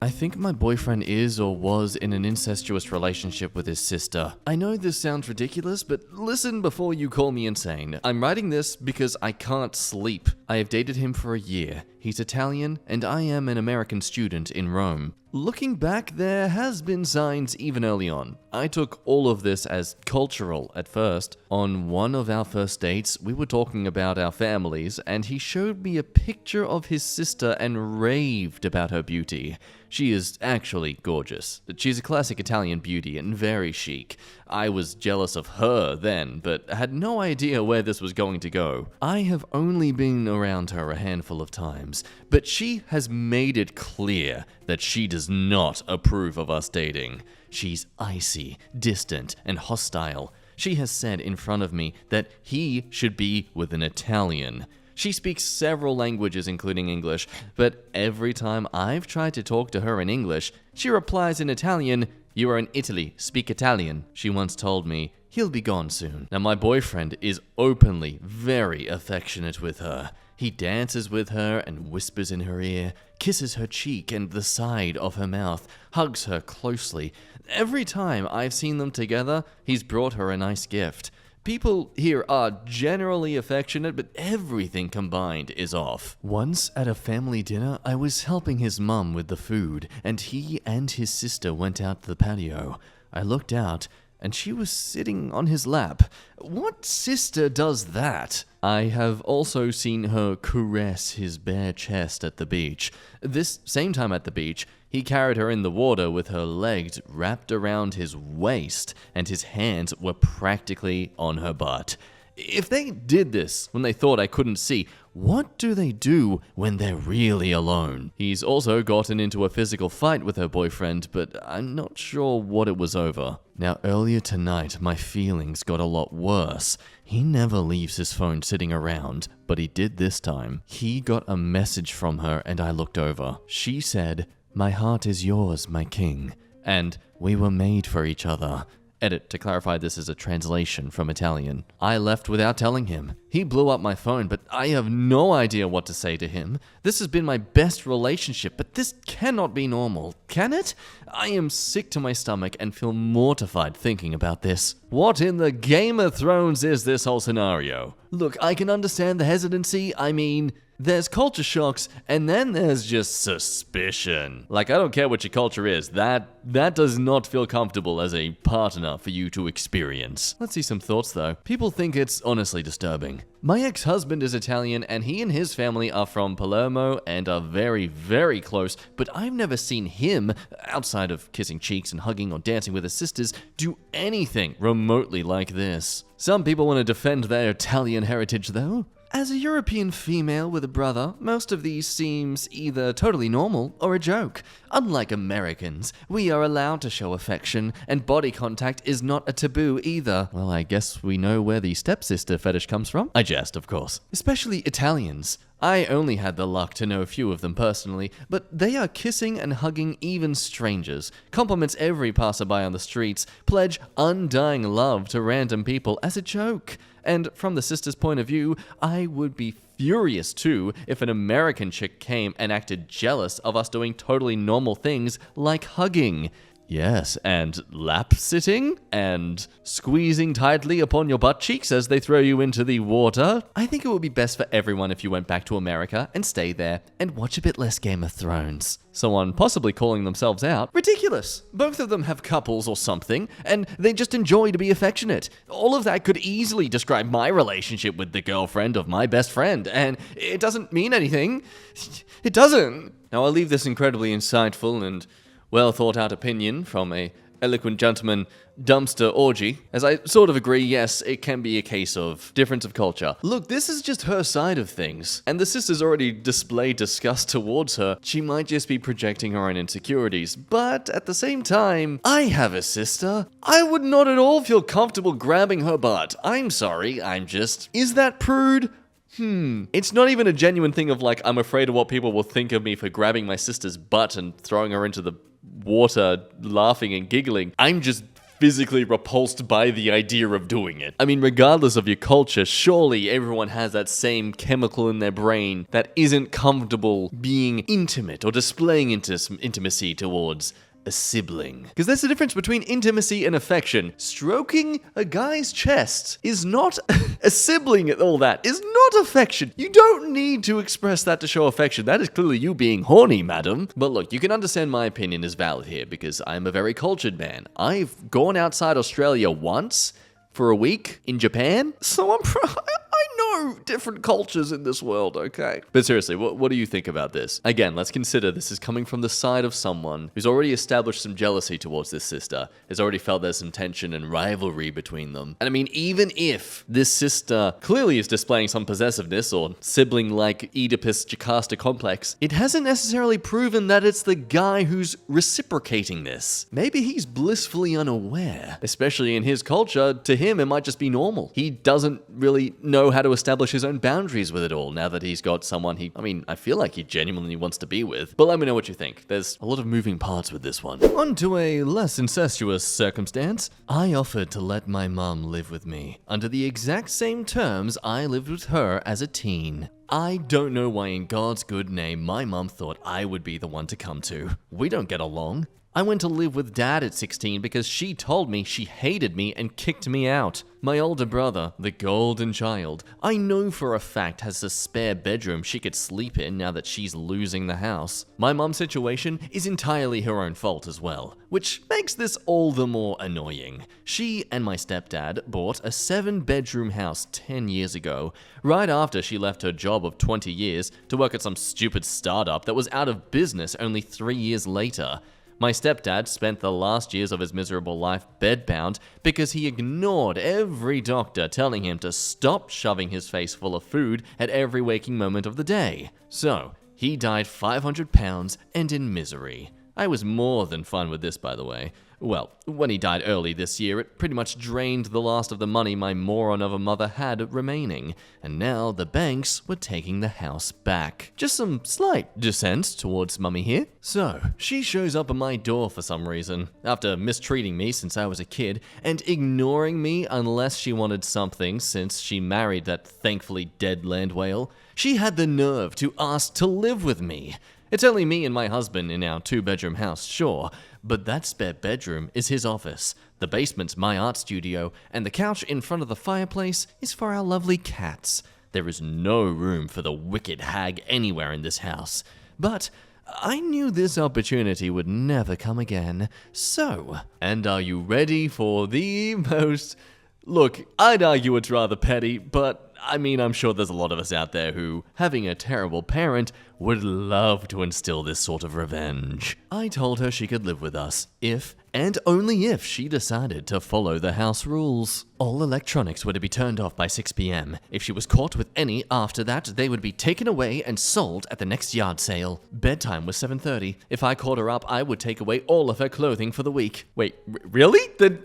I think my boyfriend is or was in an incestuous relationship with his sister. I know this sounds ridiculous, but listen before you call me insane. I'm writing this because I can't sleep. I have dated him for a year. He's Italian, and I am an American student in Rome. Looking back, there has been signs even early on. I took all of this as cultural at first. On one of our first dates, we were talking about our families, and he showed me a picture of his sister and raved about her beauty. She is actually gorgeous. She's a classic Italian beauty and very chic. I was jealous of her then, but had no idea where this was going to go. I have only been around her a handful of times, but she has made it clear that she does not approve of us dating. She's icy, distant, and hostile. She has said in front of me that he should be with an Italian. She speaks several languages, including English, but every time I've tried to talk to her in English, she replies in Italian, "You are in Italy, speak Italian." She once told me, "He'll be gone soon." Now, my boyfriend is openly very affectionate with her. He dances with her and whispers in her ear, kisses her cheek and the side of her mouth, hugs her closely. Every time I've seen them together, he's brought her a nice gift. People here are generally affectionate, but everything combined is off. Once at a family dinner, I was helping his mum with the food, and he and his sister went out to the patio. I looked out, and she was sitting on his lap. What sister does that? I have also seen her caress his bare chest at the beach. This same time at the beach, he carried her in the water with her legs wrapped around his waist, and his hands were practically on her butt. If they did this when they thought I couldn't see, what do they do when they're really alone? He's also gotten into a physical fight with her boyfriend, but I'm not sure what it was over. Now, earlier tonight, my feelings got a lot worse. He never leaves his phone sitting around, but he did this time. He got a message from her, and I looked over. She said, "My heart is yours, my king," and "We were made for each other." Edit, to clarify, this is a translation from Italian. I left without telling him. He blew up my phone, but I have no idea what to say to him. This has been my best relationship, but this cannot be normal, can it? I am sick to my stomach and feel mortified thinking about this. What in the Game of Thrones is this whole scenario? Look, I can understand the hesitancy. I mean, there's culture shocks, and then there's just suspicion. Like, I don't care what your culture is, that does not feel comfortable as a partner for you to experience. Let's see some thoughts, though. People think it's honestly disturbing. My ex-husband is Italian, and he and his family are from Palermo and are very, very close, but I've never seen him, outside of kissing cheeks and hugging or dancing with his sisters, do anything remotely like this. Some people want to defend their Italian heritage, though. As a European female with a brother, most of these seems either totally normal or a joke. Unlike Americans, we are allowed to show affection, and body contact is not a taboo either. Well, I guess we know where the stepsister fetish comes from. I jest, of course. Especially Italians. I only had the luck to know a few of them personally, but they are kissing and hugging even strangers, compliments every passerby on the streets, pledge undying love to random people as a joke. And from the sister's point of view, I would be furious too if an American chick came and acted jealous of us doing totally normal things like hugging. Yes, and lap sitting, and squeezing tightly upon your butt cheeks as they throw you into the water. I think it would be best for everyone if you went back to America and stay there and watch a bit less Game of Thrones. Someone possibly calling themselves out. Ridiculous. Both of them have couples or something, and they just enjoy to be affectionate. All of that could easily describe my relationship with the girlfriend of my best friend, and it doesn't mean anything. It doesn't. Now, I'll leave this incredibly insightful and well thought out opinion from a eloquent gentleman dumpster orgy, as I sort of agree, yes, it can be a case of difference of culture. Look, this is just her side of things, and the sister's already displayed disgust towards her. She might just be projecting her own insecurities, but at the same time, I have a sister. I would not at all feel comfortable grabbing her butt. I'm sorry, is that prude? It's not even a genuine thing of like, I'm afraid of what people will think of me for grabbing my sister's butt and throwing her into the water, laughing and giggling. I'm just physically repulsed by the idea of doing it. I mean, regardless of your culture, surely everyone has that same chemical in their brain that isn't comfortable being intimate or displaying intimacy towards a sibling. Because there's a difference between intimacy and affection. Stroking a guy's chest is not a sibling and all that, is not affection. You don't need to express that to show affection. That is clearly you being horny, madam. But look, you can understand my opinion is valid here because I'm a very cultured man. I've gone outside Australia once for a week in Japan, so I know different cultures in this world, okay? But seriously, what do you think about this? Again, let's consider this is coming from the side of someone who's already established some jealousy towards this sister, has already felt there's some tension and rivalry between them. And I mean, even if this sister clearly is displaying some possessiveness or sibling-like Oedipus-Jocasta complex, it hasn't necessarily proven that it's the guy who's reciprocating this. Maybe he's blissfully unaware, especially in his culture. To him, it might just be normal. He doesn't really know how to establish his own boundaries with it all now that he's got someone I feel like he genuinely wants to be with. But let me know what you think. There's a lot of moving parts with this one. On to a less incestuous circumstance. I offered to let my mom live with me under the exact same terms I lived with her as a teen. I don't know why in God's good name my mom thought I would be the one to come to. We don't get along. I went to live with Dad at 16 because she told me she hated me and kicked me out. My older brother, the golden child, I know for a fact has a spare bedroom she could sleep in now that she's losing the house. My mom's situation is entirely her own fault as well, which makes this all the more annoying. She and my stepdad bought a 7-bedroom house 10 years ago, right after she left her job of 20 years to work at some stupid startup that was out of business only 3 years later. My stepdad spent the last years of his miserable life bedbound because he ignored every doctor telling him to stop shoving his face full of food at every waking moment of the day. So, he died 500 pounds and in misery. I was more than fine with this, by the way. Well, when he died early this year, it pretty much drained the last of the money my moron of a mother had remaining, and now the banks were taking the house back. Just some slight dissent towards mummy here. So, she shows up at my door for some reason, after mistreating me since I was a kid, and ignoring me unless she wanted something since she married that thankfully dead land whale. She had the nerve to ask to live with me. It's only me and my husband in our 2-bedroom house, sure, but that spare bedroom is his office, the basement's my art studio, and the couch in front of the fireplace is for our lovely cats. There is no room for the wicked hag anywhere in this house. But I knew this opportunity would never come again, so... And are you ready for the most... Look, I'd argue it's rather petty, but... I mean, I'm sure there's a lot of us out there who, having a terrible parent, would love to instill this sort of revenge. I told her she could live with us, if, and only if, she decided to follow the house rules. All electronics were to be turned off by 6 p.m. If she was caught with any after that, they would be taken away and sold at the next yard sale. Bedtime was 7:30. If I caught her up, I would take away all of her clothing for the week. Wait, really? Then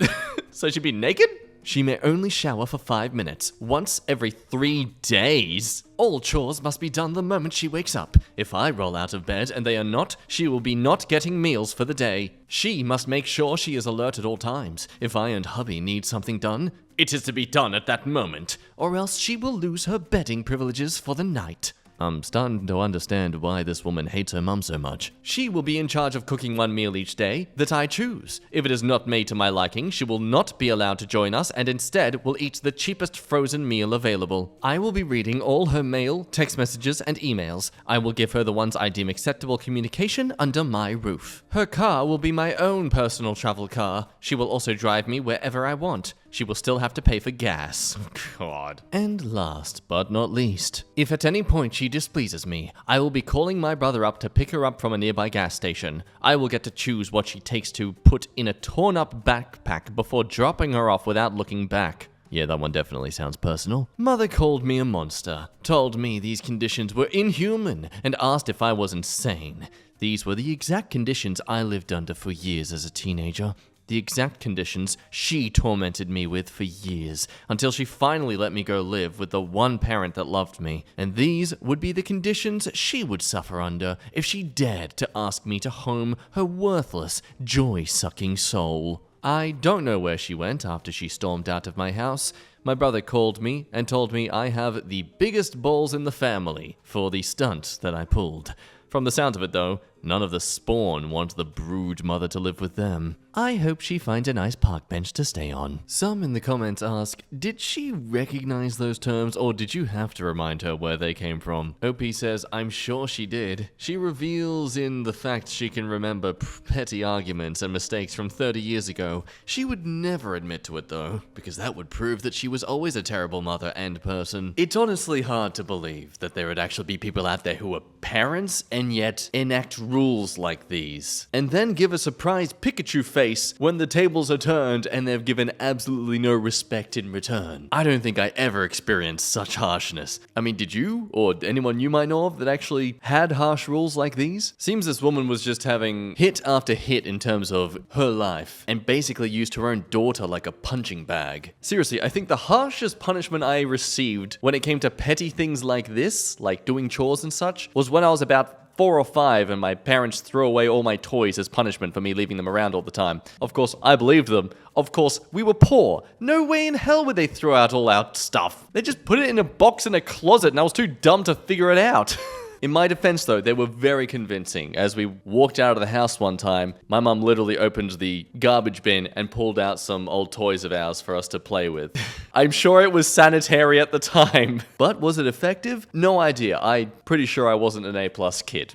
so she'd be naked? She may only shower for 5 minutes, once every 3 days. All chores must be done the moment she wakes up. If I roll out of bed and they are not, she will be not getting meals for the day. She must make sure she is alert at all times. If I and hubby need something done, it is to be done at that moment, or else she will lose her bedding privileges for the night. I'm starting to understand why this woman hates her mum so much. She will be in charge of cooking one meal each day that I choose. If it is not made to my liking, she will not be allowed to join us and instead will eat the cheapest frozen meal available. I will be reading all her mail, text messages, and emails. I will give her the ones I deem acceptable communication under my roof. Her car will be my own personal travel car. She will also drive me wherever I want. She will still have to pay for gas. God. And last but not least, if at any point she displeases me, I will be calling my brother up to pick her up from a nearby gas station. I will get to choose what she takes to put in a torn-up backpack before dropping her off without looking back. Yeah, that one definitely sounds personal. Mother called me a monster, told me these conditions were inhuman, and asked if I was insane. These were the exact conditions I lived under for years as a teenager. The exact conditions she tormented me with for years, until she finally let me go live with the one parent that loved me. And these would be the conditions she would suffer under if she dared to ask me to home her worthless, joy-sucking soul. I don't know where she went after she stormed out of my house. My brother called me and told me I have the biggest balls in the family for the stunt that I pulled. From the sound of it, though, none of the spawn want the brood mother to live with them. I hope she finds a nice park bench to stay on. Some in the comments ask, did she recognize those terms or did you have to remind her where they came from? OP says, I'm sure she did. She reveals in the fact she can remember petty arguments and mistakes from 30 years ago. She would never admit to it though, because that would prove that she was always a terrible mother and person. It's honestly hard to believe that there would actually be people out there who are parents and yet enact rules like these. And then give a surprised Pikachu face when the tables are turned and they've given absolutely no respect in return. I don't think I ever experienced such harshness. I mean, did you? Or anyone you might know of that actually had harsh rules like these? Seems this woman was just having hit after hit in terms of her life and basically used her own daughter like a punching bag. Seriously, I think the harshest punishment I received when it came to petty things like this, like doing chores and such, was when I was about 4 or 5 and my parents threw away all my toys as punishment for me leaving them around all the time. Of course, I believed them. Of course, we were poor. No way in hell would they throw out all our stuff. They just put it in a box in a closet and I was too dumb to figure it out. In my defense though, they were very convincing. As we walked out of the house one time, my mum literally opened the garbage bin and pulled out some old toys of ours for us to play with. I'm sure it was sanitary at the time. But was it effective? No idea. I'm pretty sure I wasn't an A+ kid.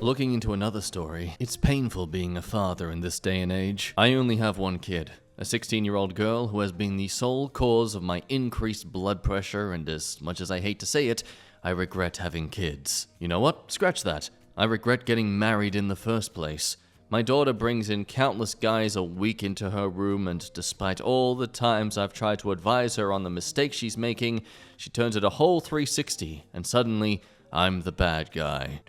Looking into another story, it's painful being a father in this day and age. I only have one kid. A 16-year-old girl who has been the sole cause of my increased blood pressure, and as much as I hate to say it, I regret having kids. You know what? Scratch that. I regret getting married in the first place. My daughter brings in countless guys a week into her room, and despite all the times I've tried to advise her on the mistakes she's making, she turns it a whole 360, and suddenly, I'm the bad guy.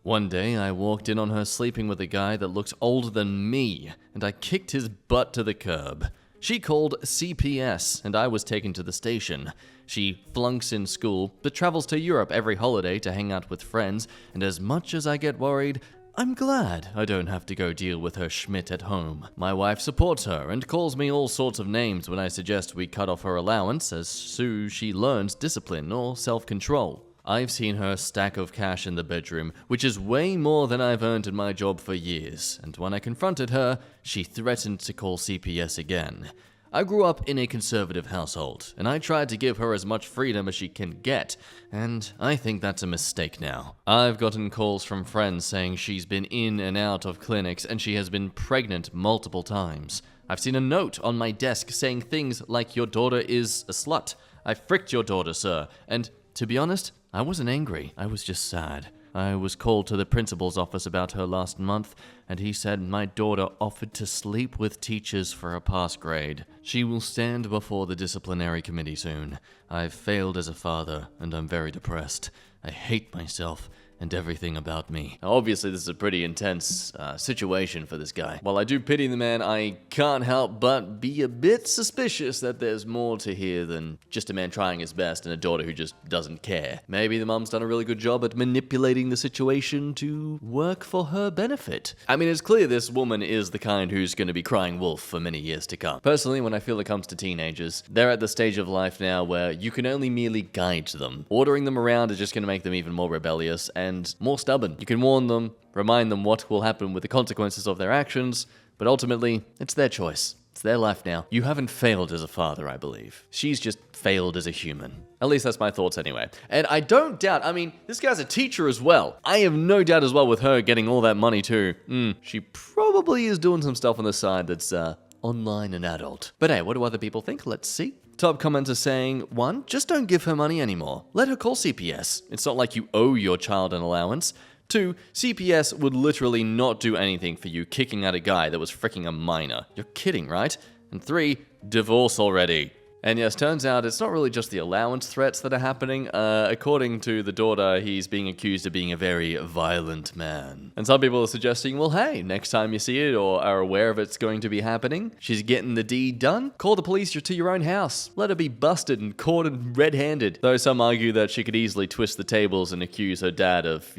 One day, I walked in on her sleeping with a guy that looked older than me, and I kicked his butt to the curb. She called CPS, and I was taken to the station. She flunks in school, but travels to Europe every holiday to hang out with friends, and as much as I get worried, I'm glad I don't have to go deal with her Schmidt at home. My wife supports her and calls me all sorts of names when I suggest we cut off her allowance as soon as she learns discipline or self-control. I've seen her stack of cash in the bedroom, which is way more than I've earned in my job for years, and when I confronted her, she threatened to call CPS again. I grew up in a conservative household, and I tried to give her as much freedom as she can get, and I think that's a mistake now. I've gotten calls from friends saying she's been in and out of clinics and she has been pregnant multiple times. I've seen a note on my desk saying things like, "Your daughter is a slut. I fricked your daughter, sir," and to be honest, I wasn't angry, I was just sad. I was called to the principal's office about her last month, and he said my daughter offered to sleep with teachers for a pass grade. She will stand before the disciplinary committee soon. I've failed as a father, and I'm very depressed. I hate myself and everything about me. Now, obviously, this is a pretty intense situation for this guy. While I do pity the man, I can't help but be a bit suspicious that there's more to here than just a man trying his best and a daughter who just doesn't care. Maybe the mom's done a really good job at manipulating the situation to work for her benefit. I mean, it's clear this woman is the kind who's going to be crying wolf for many years to come. Personally, when I feel it comes to teenagers, they're at the stage of life now where you can only merely guide them. Ordering them around is just going to make them even more rebellious and more stubborn. You can warn them, remind them what will happen with the consequences of their actions, but ultimately, it's their choice. It's their life now. You haven't failed as a father, I believe. She's just failed as a human. At least that's my thoughts anyway. And I don't doubt, I mean, this guy's a teacher as well. I have no doubt as well with her getting all that money too. She probably is doing some stuff on the side that's online and adult. But hey, what do other people think? Let's see. Top comments saying, 1, just don't give her money anymore. Let her call CPS. It's not like you owe your child an allowance. 2, CPS would literally not do anything for you kicking out a guy that was freaking a minor. You're kidding, right? And 3, divorce already. And yes, turns out it's not really just the allowance threats that are happening. According to the daughter, he's being accused of being a very violent man. And some people are suggesting, well, hey, next time you see it or are aware of it's going to be happening, she's getting the deed done, call the police to your own house. Let her be busted and caught red-handed. Though some argue that she could easily twist the tables and accuse her dad of,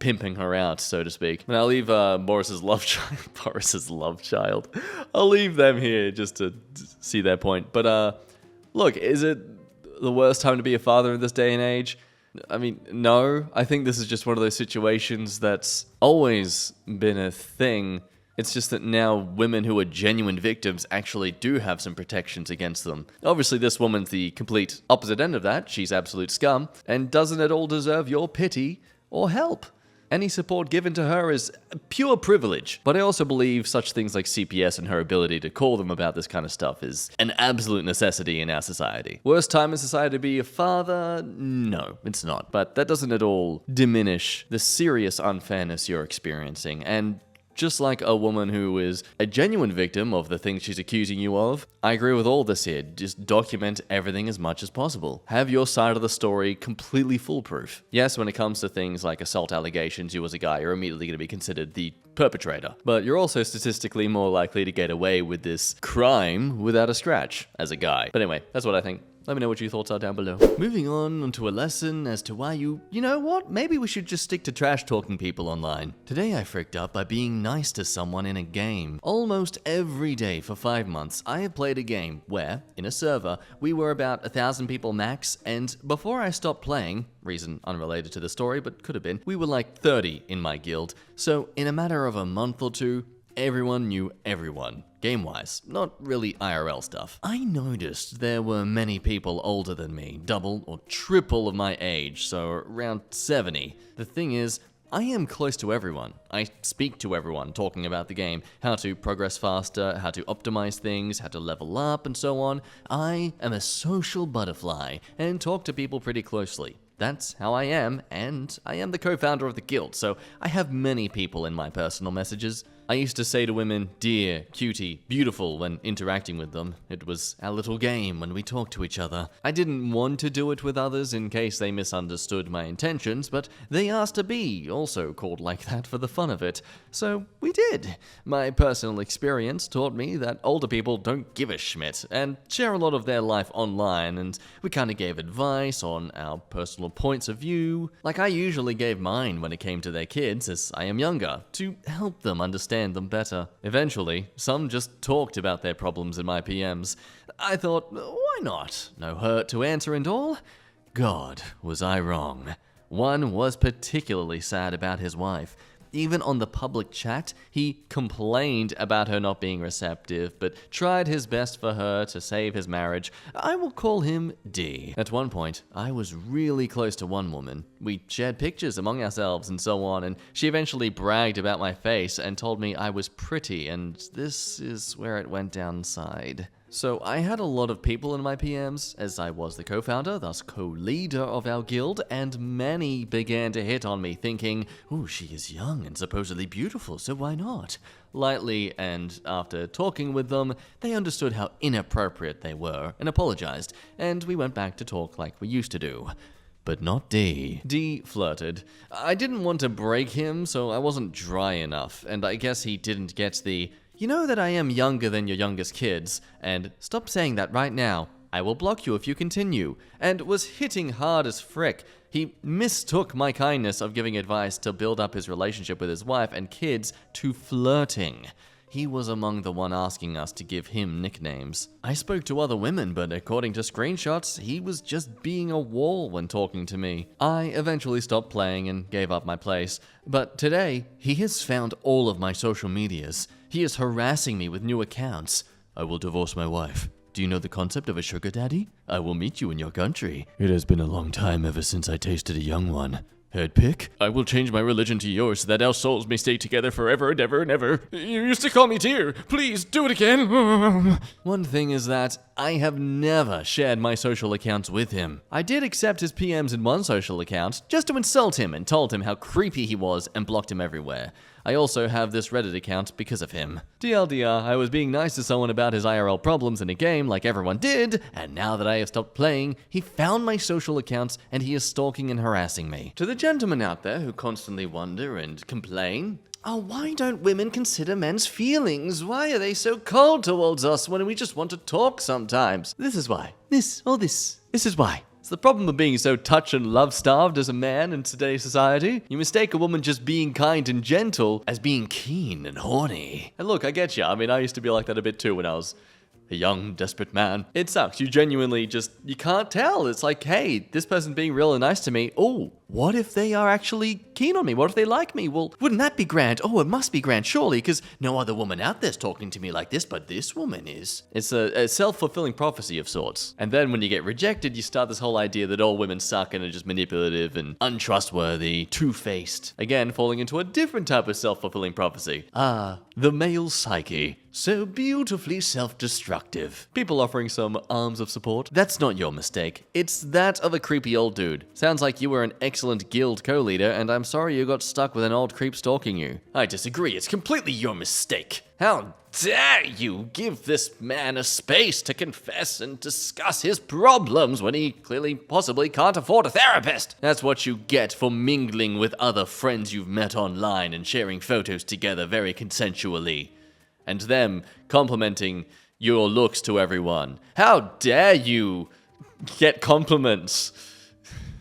pimping her out, so to speak. And I'll leave Boris's love child. I'll leave them here just to see their point. But, look, is it the worst time to be a father in this day and age? I mean, no. I think this is just one of those situations that's always been a thing. It's just that now women who are genuine victims actually do have some protections against them. Obviously, this woman's the complete opposite end of that. She's absolute scum and doesn't at all deserve your pity or help. Any support given to her is pure privilege. But I also believe such things like CPS and her ability to call them about this kind of stuff is an absolute necessity in our society. Worst time in society to be a father? No, it's not. But that doesn't at all diminish the serious unfairness you're experiencing. And just like a woman who is a genuine victim of the things she's accusing you of, I agree with all this here. Just document everything as much as possible. Have your side of the story completely foolproof. Yes, when it comes to things like assault allegations, you as a guy are immediately going to be considered the perpetrator. But you're also statistically more likely to get away with this crime without a scratch as a guy. But anyway, that's what I think. Let me know what your thoughts are down below. Moving on to a lesson as to why you know what? Maybe we should just stick to trash talking people online. Today I fricked up by being nice to someone in a game. Almost every day for 5 months, I have played a game where, in a server, we were about 1,000 people max, and before I stopped playing, reason unrelated to the story, but could have been, we were like 30 in my guild. So in a matter of a month or two, everyone knew everyone. Game-wise, not really IRL stuff. I noticed there were many people older than me, double or triple of my age, so around 70. The thing is, I am close to everyone. I speak to everyone talking about the game, how to progress faster, how to optimize things, how to level up, and so on. I am a social butterfly and talk to people pretty closely. That's how I am, and I am the co-founder of the guild, so I have many people in my personal messages. I used to say to women, dear, cutie, beautiful when interacting with them. It was our little game when we talked to each other. I didn't want to do it with others in case they misunderstood my intentions, but they asked to be also called like that for the fun of it. So we did. My personal experience taught me that older people don't give a schmidt and share a lot of their life online, and we kind of gave advice on our personal points of view. Like I usually gave mine when it came to their kids, as I am younger, to help them understand them better. Eventually, some just talked about their problems in my PMs. I thought, why not? No hurt to answer and all. God, was I wrong. One was particularly sad about his wife. Even on the public chat, he complained about her not being receptive, but tried his best for her to save his marriage. I will call him D. At one point, I was really close to one woman. We shared pictures among ourselves and so on, and she eventually bragged about my face and told me I was pretty, and this is where it went downside. So I had a lot of people in my PMs, as I was the co-founder, thus co-leader of our guild, and many began to hit on me thinking, oh, she is young and supposedly beautiful, so why not? Lightly, and after talking with them, they understood how inappropriate they were and apologized, and we went back to talk like we used to do. But not D. D flirted. I didn't want to break him, so I wasn't dry enough, and I guess he didn't get the, you know that I am younger than your youngest kids, and stop saying that right now. I will block you if you continue, and was hitting hard as frick. He mistook my kindness of giving advice to build up his relationship with his wife and kids to flirting. He was among the one asking us to give him nicknames. I spoke to other women, but according to screenshots, he was just being a wall when talking to me. I eventually stopped playing and gave up my place, but today, he has found all of my social medias. He is harassing me with new accounts. I will divorce my wife. Do you know the concept of a sugar daddy? I will meet you in your country. It has been a long time ever since I tasted a young one. Head pick? I will change my religion to yours so that our souls may stay together forever and ever and ever. You used to call me dear. Please, do it again. One thing is that I have never shared my social accounts with him. I did accept his PMs in one social account just to insult him and told him how creepy he was and blocked him everywhere. I also have this Reddit account because of him. TLDR, I was being nice to someone about his IRL problems in a game like everyone did, and now that I have stopped playing, he found my social accounts and he is stalking and harassing me. To the gentlemen out there who constantly wonder and complain, oh, why don't women consider men's feelings? Why are they so cold towards us when we just want to talk sometimes? This is why. This is why. It's the problem of being so touch and love starved as a man in today's society. You mistake a woman just being kind and gentle as being keen and horny. And look, I get you. I mean, I used to be like that a bit too when I was a young, desperate man. It sucks. You genuinely you can't tell. It's like, hey, this person being really nice to me. Oh, what if they are actually keen on me? What if they like me? Well, wouldn't that be grand? Oh, it must be grand, surely, because no other woman out there's talking to me like this, but this woman is. It's a self-fulfilling prophecy of sorts. And then when you get rejected, you start this whole idea that all women suck and are just manipulative and untrustworthy, two-faced. Again, falling into a different type of self-fulfilling prophecy. Ah, the male psyche. So beautifully self-destructive. People offering some arms of support. That's not your mistake. It's that of a creepy old dude. Sounds like you were an excellent guild co-leader, and I'm sorry you got stuck with an old creep stalking you. I disagree. It's completely your mistake. How dare you give this man a space to confess and discuss his problems when he clearly possibly can't afford a therapist? That's what you get for mingling with other friends you've met online and sharing photos together very consensually. And them complimenting your looks to everyone. How dare you get compliments?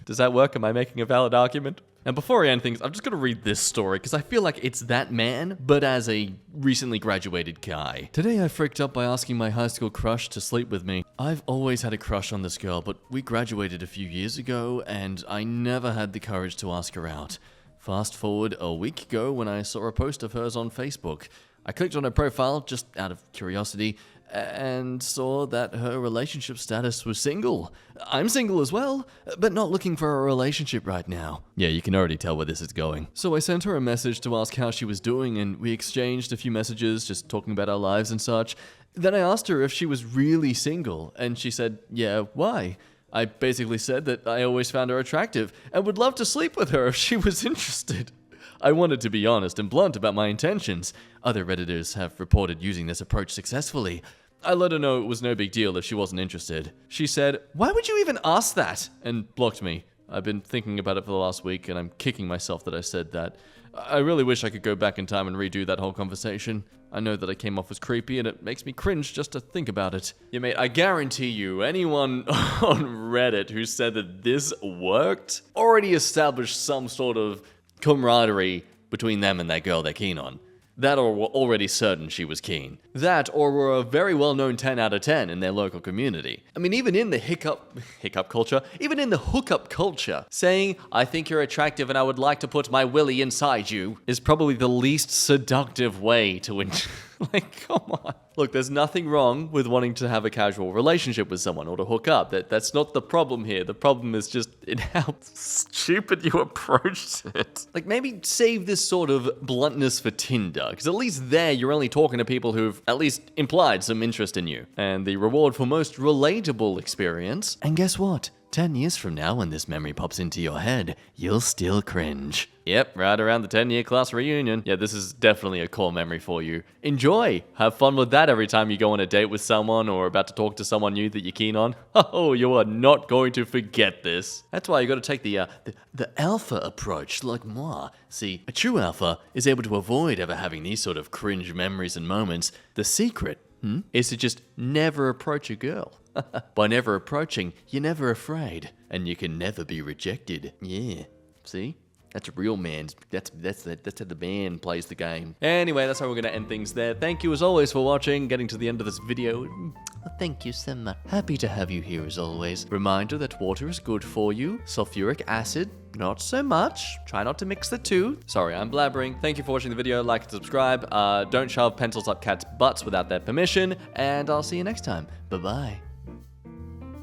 Does that work? Am I making a valid argument? And before I end things, I'm just going to read this story because I feel like it's that man, but as a recently graduated guy. Today I freaked up by asking my high school crush to sleep with me. I've always had a crush on this girl, but we graduated a few years ago and I never had the courage to ask her out. Fast forward a week ago when I saw a post of hers on Facebook. I clicked on her profile just out of curiosity and saw that her relationship status was single. I'm single as well, but not looking for a relationship right now. Yeah, you can already tell where this is going. So I sent her a message to ask how she was doing, and we exchanged a few messages just talking about our lives and such. Then I asked her if she was really single, and she said, yeah, why? I basically said that I always found her attractive and would love to sleep with her if she was interested. I wanted to be honest and blunt about my intentions. Other Redditors have reported using this approach successfully. I let her know it was no big deal if she wasn't interested. She said, why would you even ask that? And blocked me. I've been thinking about it for the last week and I'm kicking myself that I said that. I really wish I could go back in time and redo that whole conversation. I know that I came off as creepy and it makes me cringe just to think about it. Yeah, mate, I guarantee you, anyone on Reddit who said that this worked already established some sort of camaraderie between them and that girl they're keen on. That or were already certain she was keen. That or were a very well-known 10 out of 10 in their local community. I mean, even in the hookup culture, saying, I think you're attractive and I would like to put my willy inside you, is probably the least seductive way to like, come on. Look, there's nothing wrong with wanting to have a casual relationship with someone or to hook up. That's not the problem here. The problem is just in how stupid you approached it. Like, maybe save this sort of bluntness for Tinder, because at least there you're only talking to people who've at least implied some interest in you. And the reward for most relatable experience. And guess what? 10 years from now, when this memory pops into your head, you'll still cringe. Yep, right around the 10-year class reunion. Yeah, this is definitely a core memory for you. Enjoy! Have fun with that every time you go on a date with someone or about to talk to someone new that you're keen on. Oh, you are not going to forget this. That's why you gotta take the alpha approach, like moi. See, a true alpha is able to avoid ever having these sort of cringe memories and moments. The secret is to just never approach a girl. By never approaching, you're never afraid, and you can never be rejected. Yeah, see? That's a real man. That's how the man plays the game. Anyway, that's how we're gonna end things there. Thank you as always for watching, getting to the end of this video. Thank you so much. Happy to have you here as always. Reminder that water is good for you. Sulfuric acid, not so much. Try not to mix the two. Sorry, I'm blabbering. Thank you for watching the video. Like and subscribe. Don't shove pencils up cats' butts without their permission. And I'll see you next time. Bye-bye.